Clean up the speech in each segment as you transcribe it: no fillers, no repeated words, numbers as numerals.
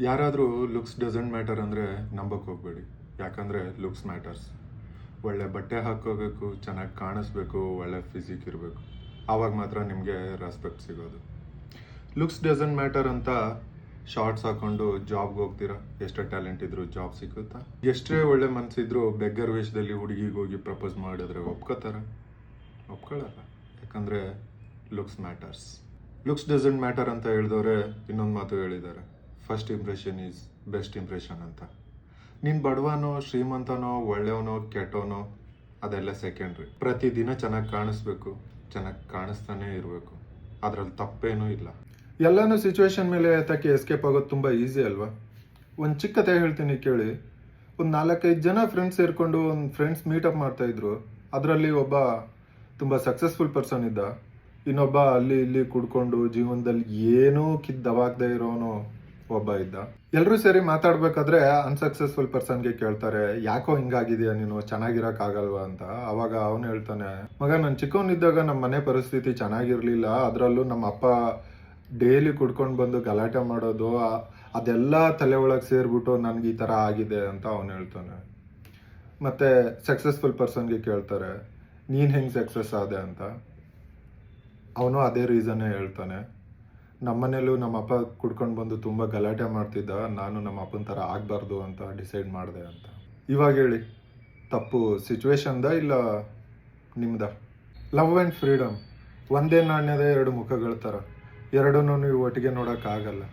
ಯಾರಾದರೂ looks doesn't matter ಅಂದರೆ ನಂಬಕ್ಕೆ ಹೋಗಬೇಡಿ. ಯಾಕಂದರೆ ಲುಕ್ಸ್ ಮ್ಯಾಟರ್ಸ್. ಒಳ್ಳೆ ಬಟ್ಟೆ ಹಾಕ್ಕೋಬೇಕು, ಚೆನ್ನಾಗಿ ಕಾಣಿಸ್ಬೇಕು, ಒಳ್ಳೆ ಫಿಸಿಕ್ ಇರಬೇಕು. ಆವಾಗ ಮಾತ್ರ ನಿಮಗೆ ರೆಸ್ಪೆಕ್ಟ್ ಸಿಗೋದು. ಲುಕ್ಸ್ ಡಸಂಟ್ ಮ್ಯಾಟರ್ ಅಂತ ಶಾರ್ಟ್ಸ್ ಹಾಕ್ಕೊಂಡು ಜಾಬ್ಗೆ ಹೋಗ್ತೀರಾ, ಎಷ್ಟೇ ಟ್ಯಾಲೆಂಟ್ ಇದ್ರೂ ಜಾಬ್ ಸಿಗುತ್ತಾ? ಎಷ್ಟೇ ಒಳ್ಳೆ ಮನಸ್ಸಿದ್ರು ಬೆಗ್ಗರ್ ವೇಷದಲ್ಲಿ ಹುಡುಗಿಗೆ ಹೋಗಿ ಪ್ರಪೋಸ್ ಮಾಡಿದ್ರೆ ಒಪ್ಕೋತಾರ? ಒಪ್ಕೊಳ್ಳಲ್ಲ. ಯಾಕಂದರೆ looks matters. Looks doesn't matter ಅಂತ ಹೇಳಿದವರೆ ಇನ್ನೊಂದು ಮಾತು ಹೇಳಿದ್ದಾರೆ, first impression is best impression ಅಂತ. ನೀನು ಬಡವನೋ ಶ್ರೀಮಂತನೋ ಒಳ್ಳೆಯವನೋ ಕೆಟ್ಟವನೋ ಅದೆಲ್ಲ ಸೆಕೆಂಡ್ರಿ. ಪ್ರತಿದಿನ ಚೆನ್ನಾಗಿ ಕಾಣಿಸ್ಬೇಕು, ಚೆನ್ನಾಗಿ ಕಾಣಿಸ್ತಾನೆ ಇರಬೇಕು, ಅದರಲ್ಲಿ ತಪ್ಪೇನೂ ಇಲ್ಲ. ಎಲ್ಲನೂ ಸಿಚುವೇಶನ್ ಮೇಲೆ ಏತಕ್ಕೆ ಎಸ್ಕೇಪ್ ಆಗೋದು ತುಂಬ ಈಸಿ ಅಲ್ವಾ? ಒಂದು ಚಿಕ್ಕ ಕತೆ ಹೇಳ್ತೀನಿ ಕೇಳಿ. ಒಂದು 4-5 ಜನ ಫ್ರೆಂಡ್ಸ್ ಸೇರಿಕೊಂಡು ಒಂದು ಫ್ರೆಂಡ್ಸ್ ಮೀಟಪ್ ಮಾಡ್ತಾಯಿದ್ರು. ಅದರಲ್ಲಿ ಒಬ್ಬ ತುಂಬ ಸಕ್ಸಸ್ಫುಲ್ ಪರ್ಸನ್ ಇದ್ದ, ಇನ್ನೊಬ್ಬ ಅಲ್ಲಿ ಇಲ್ಲಿ ಕುಡ್ಕೊಂಡು ಜೀವನದಲ್ಲಿ ಏನೂ ದವಾಗದೆ ಇರೋನು ಒಬ್ಬ ಇದ್ದ. ಎಲ್ಲರೂ ಸೇರಿ ಮಾತಾಡ್ಬೇಕಾದ್ರೆ ಅನ್ಸಕ್ಸಸ್ಫುಲ್ ಪರ್ಸನ್ಗೆ ಕೇಳ್ತಾರೆ, ಯಾಕೋ ಹಿಂಗಾಗಿದೆಯಾ ನೀನು, ಚೆನ್ನಾಗಿರೋಕ್ಕಾಗಲ್ವಾ ಅಂತ. ಅವಾಗ ಅವನು ಹೇಳ್ತಾನೆ, ಮಗ ನಾನು ಚಿಕ್ಕವನಿದ್ದಾಗ ನಮ್ಮ ಮನೆ ಪರಿಸ್ಥಿತಿ ಚೆನ್ನಾಗಿರ್ಲಿಲ್ಲ, ಅದರಲ್ಲೂ ನಮ್ಮ ಅಪ್ಪ ಡೈಲಿ ಕುಡ್ಕೊಂಡು ಬಂದು ಗಲಾಟೆ ಮಾಡೋದು, ಅದೆಲ್ಲ ತಲೆ ಒಳಗೆ ಸೇರಿಬಿಟ್ಟು ನನಗೆ ಈ ಥರ ಆಗಿದೆ ಅಂತ ಅವನು ಹೇಳ್ತಾನೆ. ಮತ್ತು ಸಕ್ಸಸ್ಫುಲ್ ಪರ್ಸನ್ಗೆ ಕೇಳ್ತಾರೆ, ನೀನು ಹೆಂಗೆ ಸಕ್ಸಸ್ ಆದೆ ಅಂತ. ಅವನು ಅದೇ ರೀಸನ್ನೇ ಹೇಳ್ತಾನೆ, ನಮ್ಮನೇಲೂ ನಮ್ಮ ಅಪ್ಪ ಕುಡ್ಕೊಂಡು ಬಂದು ತುಂಬ ಗಲಾಟೆ ಮಾಡ್ತಿದ್ದ, ನಾನು ನಮ್ಮ ಅಪ್ಪನ ಥರ ಆಗಬಾರ್ದು ಅಂತ ಡಿಸೈಡ್ ಮಾಡಿದೆ ಅಂತ. ಇವಾಗ ಹೇಳಿ, ತಪ್ಪು ಸಿಚುವೇಶನ್ದ ಇಲ್ಲ ನಿಮ್ದ? ಲವ್ ಆ್ಯಂಡ್ ಫ್ರೀಡಮ್ ಒಂದೇ ನಾಣ್ಯದ 2 ಮುಖಗಳ ಥರ. ಎರಡನ್ನೂ ನೀವು ಒಟ್ಟಿಗೆ ನೋಡೋಕ್ಕಾಗಲ್ಲ.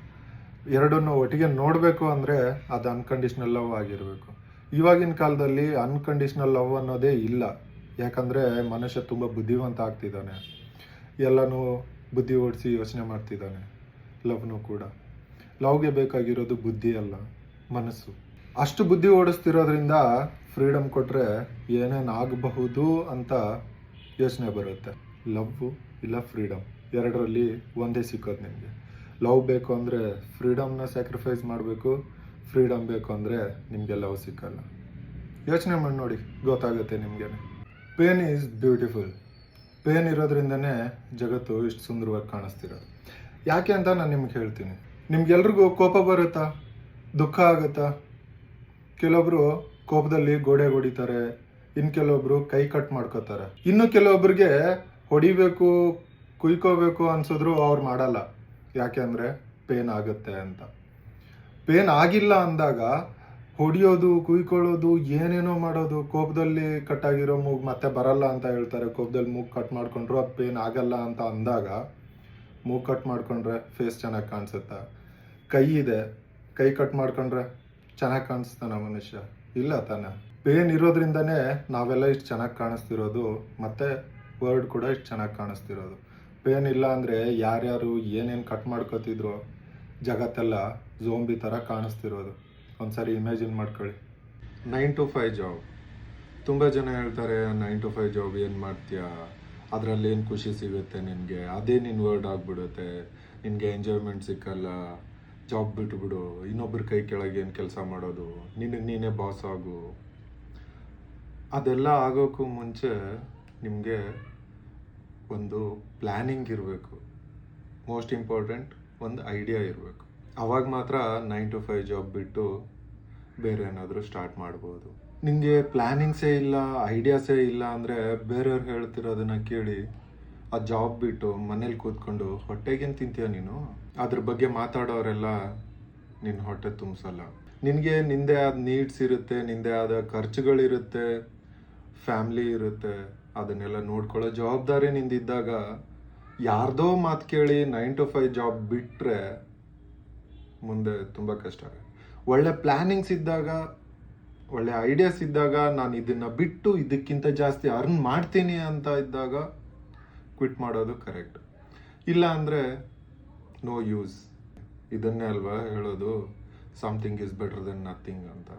ಎರಡನ್ನೂ ಒಟ್ಟಿಗೆ ನೋಡಬೇಕು ಅಂದರೆ ಅದು ಅನ್ಕಂಡೀಷ್ನಲ್ ಲವ್ ಆಗಿರಬೇಕು. ಇವಾಗಿನ ಕಾಲದಲ್ಲಿ ಅನ್ಕಂಡೀಷ್ನಲ್ ಲವ್ ಅನ್ನೋದೇ ಇಲ್ಲ. ಯಾಕಂದರೆ ಮನುಷ್ಯ ತುಂಬ ಬುದ್ಧಿವಂತ ಆಗ್ತಿದ್ದಾನೆ, ಎಲ್ಲನೂ ಬುದ್ಧಿ ಓಡಿಸಿ ಯೋಚನೆ ಮಾಡ್ತಿದ್ದಾನೆ. ಲವ್ನು ಕೂಡ. ಲವ್ಗೆ ಬೇಕಾಗಿರೋದು ಬುದ್ಧಿ ಅಲ್ಲ, ಮನಸ್ಸು. ಅಷ್ಟು ಬುದ್ಧಿ ಓಡಿಸ್ತಿರೋದ್ರಿಂದ ಫ್ರೀಡಮ್ ಕೊಟ್ಟರೆ ಏನೇನು ಆಗಬಹುದು ಅಂತ ಯೋಚನೆ ಬರುತ್ತೆ. ಲವ್ವು ಇಲ್ಲ ಫ್ರೀಡಮ್, ಎರಡರಲ್ಲಿ ಒಂದೇ ಸಿಕ್ಕೋದು ನಿಮಗೆ. ಲವ್ ಬೇಕು ಅಂದರೆ ಫ್ರೀಡಮ್ನ ಸ್ಯಾಕ್ರಿಫೈಸ್ ಮಾಡಬೇಕು, ಫ್ರೀಡಮ್ ಬೇಕು ಅಂದರೆ ನಿಮಗೆ ಲವ್ ಸಿಕ್ಕಲ್ಲ. ಯೋಚನೆ ಮಾಡಿ ನೋಡಿ, ಗೊತ್ತಾಗುತ್ತೆ ನಿಮಗೆ. Pain is beautiful. ಪೇನ್ ಇರೋದ್ರಿಂದನೇ ಜಗತ್ತು ಇಷ್ಟು ಸುಂದರವಾಗಿ ಕಾಣಿಸ್ತಿರೋದು. ಯಾಕೆ ಅಂತ ನಾನು ನಿಮ್ಗೆ ಹೇಳ್ತೀನಿ. ನಿಮ್ಗೆಲ್ರಿಗೂ ಕೋಪ ಬರುತ್ತಾ, ದುಃಖ ಆಗುತ್ತಾ? ಕೆಲವೊಬ್ರು ಕೋಪದಲ್ಲಿ ಗೋಡೆ ಹೊಡಿತಾರೆ, ಇನ್ನು ಕೆಲವೊಬ್ರು ಕೈ ಕಟ್ ಮಾಡ್ಕೋತಾರೆ, ಇನ್ನು ಕೆಲವೊಬ್ರಿಗೆ ಹೊಡಿಬೇಕು ಕುಯ್ಕೋಬೇಕು ಅನ್ಸಿದ್ರು ಅವ್ರು ಮಾಡಲ್ಲ. ಯಾಕೆ ಅಂದರೆ ಪೇನ್ ಆಗುತ್ತೆ ಅಂತ. ಪೇನ್ ಆಗಿಲ್ಲ ಅಂದಾಗ ಹೊಡಿಯೋದು, ಕುಯ್ಕೊಳ್ಳೋದು, ಏನೇನೋ ಮಾಡೋದು. ಕೋಪದಲ್ಲಿ ಕಟ್ಟಾಗಿರೋ ಮೂಗು ಮತ್ತೆ ಬರಲ್ಲ ಅಂತ ಹೇಳ್ತಾರೆ. ಕೋಪದಲ್ಲಿ ಮೂಗು ಕಟ್ ಮಾಡ್ಕೊಂಡ್ರು ಅದು ಪೇನ್ ಆಗಲ್ಲ ಅಂತ ಅಂದಾಗ, ಮೂಗು ಕಟ್ ಮಾಡ್ಕೊಂಡ್ರೆ ಫೇಸ್ ಚೆನ್ನಾಗಿ ಕಾಣಿಸುತ್ತಾ? ಕೈ ಇದೆ, ಕೈ ಕಟ್ ಮಾಡ್ಕೊಂಡ್ರೆ ಚೆನ್ನಾಗಿ ಕಾಣಿಸ್ತಾನ ಮನುಷ್ಯ? ಇಲ್ಲ ತಾನೆ. ಪೇನ್ ಇರೋದ್ರಿಂದನೇ ನಾವೆಲ್ಲ ಇಷ್ಟು ಚೆನ್ನಾಗಿ ಕಾಣಿಸ್ತಿರೋದು, ಮತ್ತು ವರ್ಡ್ ಕೂಡ ಇಷ್ಟು ಚೆನ್ನಾಗಿ ಕಾಣಿಸ್ತಿರೋದು. ಪೇನ್ ಇಲ್ಲ ಅಂದರೆ ಯಾರ್ಯಾರು ಏನೇನು ಕಟ್ ಮಾಡ್ಕೋತಿದ್ರು, ಜಗತ್ತೆಲ್ಲ ಝೋಂಬಿ ಥರ ಕಾಣಿಸ್ತಿರೋದು. ಒಂದ್ಸರಿ ಇಮ್ಯಾಜಿನ್ ಮಾಡ್ಕೊಳ್ಳಿ. 9 to 5 ಜಾಬ್. ತುಂಬ ಜನ ಹೇಳ್ತಾರೆ 9 to 5 ಜಾಬ್ ಏನು ಮಾಡ್ತೀಯಾ, ಅದರಲ್ಲಿ ಏನು ಖುಷಿ ಸಿಗುತ್ತೆ ನಿನಗೆ, ಅದೇ ನಿನ್ನ ವರ್ಡ್ ಆಗಿಬಿಡುತ್ತೆ, ನಿನಗೆ ಎಂಜಾಯ್ಮೆಂಟ್ ಸಿಕ್ಕಲ್ಲ, ಜಾಬ್ ಬಿಟ್ಬಿಡು, ಇನ್ನೊಬ್ಬರ ಕೈ ಕೆಳಗೆ ಏನು ಕೆಲಸ ಮಾಡೋದು, ನಿನಗೆ ನೀನೇ ಬಾಸ್ ಆಗು. ಅದೆಲ್ಲ ಆಗೋಕ್ಕೂ ಮುಂಚೆ ನಿಮಗೆ ಒಂದು ಪ್ಲ್ಯಾನಿಂಗ್ ಇರಬೇಕು. ಮೋಸ್ಟ್ ಇಂಪಾರ್ಟೆಂಟ್ ಒಂದು ಐಡಿಯಾ ಇರಬೇಕು. ಅವಾಗ ಮಾತ್ರ 9 to 5 ಜಾಬ್ ಬಿಟ್ಟು ಬೇರೆ ಏನಾದರೂ ಸ್ಟಾರ್ಟ್ ಮಾಡ್ಬೋದು. ನಿಮಗೆ ಪ್ಲ್ಯಾನಿಂಗ್ಸೇ ಇಲ್ಲ, ಐಡಿಯಾಸೇ ಇಲ್ಲ ಅಂದರೆ ಬೇರೆಯವ್ರು ಹೇಳ್ತಿರೋದನ್ನ ಕೇಳಿ ಆ ಜಾಬ್ ಬಿಟ್ಟು ಮನೇಲಿ ಕೂತ್ಕೊಂಡು ಹೊಟ್ಟೆಗೇನು ತಿಂತೀಯ ನೀನು? ಅದ್ರ ಬಗ್ಗೆ ಮಾತಾಡೋರೆಲ್ಲ ನಿನ್ನ ಹೊಟ್ಟೆ ತುಂಬಿಸಲ್ಲ. ನಿನಗೆ ನಿಂದೇ ಆದ ನೀಡ್ಸ್ ಇರುತ್ತೆ, ನಿಂದೇ ಆದ ಖರ್ಚುಗಳಿರುತ್ತೆ, ಫ್ಯಾಮ್ಲಿ ಇರುತ್ತೆ. ಅದನ್ನೆಲ್ಲ ನೋಡ್ಕೊಳ್ಳೋ ಜವಾಬ್ದಾರಿ ನಿಂದಿದ್ದಾಗ ಯಾರ್ದೋ ಮಾತು ಕೇಳಿ 9 to 5 ಜಾಬ್ ಬಿಟ್ಟರೆ ಮುಂದೆ ತುಂಬ ಕಷ್ಟ ಆಗುತ್ತೆ. ಒಳ್ಳೆ ಪ್ಲ್ಯಾನಿಂಗ್ಸ್ ಇದ್ದಾಗ, ಒಳ್ಳೆ ಐಡಿಯಾಸ್ ಇದ್ದಾಗ, ನಾನು ಇದನ್ನು ಬಿಟ್ಟು ಇದಕ್ಕಿಂತ ಜಾಸ್ತಿ ಅರ್ನ್ ಮಾಡ್ತೀನಿ ಅಂತ ಇದ್ದಾಗ ಕ್ವಿಟ್ ಮಾಡೋದು ಕರೆಕ್ಟ್. ಇಲ್ಲ ಅಂದರೆ ನೋ ಯೂಸ್. ಇದನ್ನೇ ಅಲ್ವಾ ಹೇಳೋದು, something is better than nothing ಅಂತ.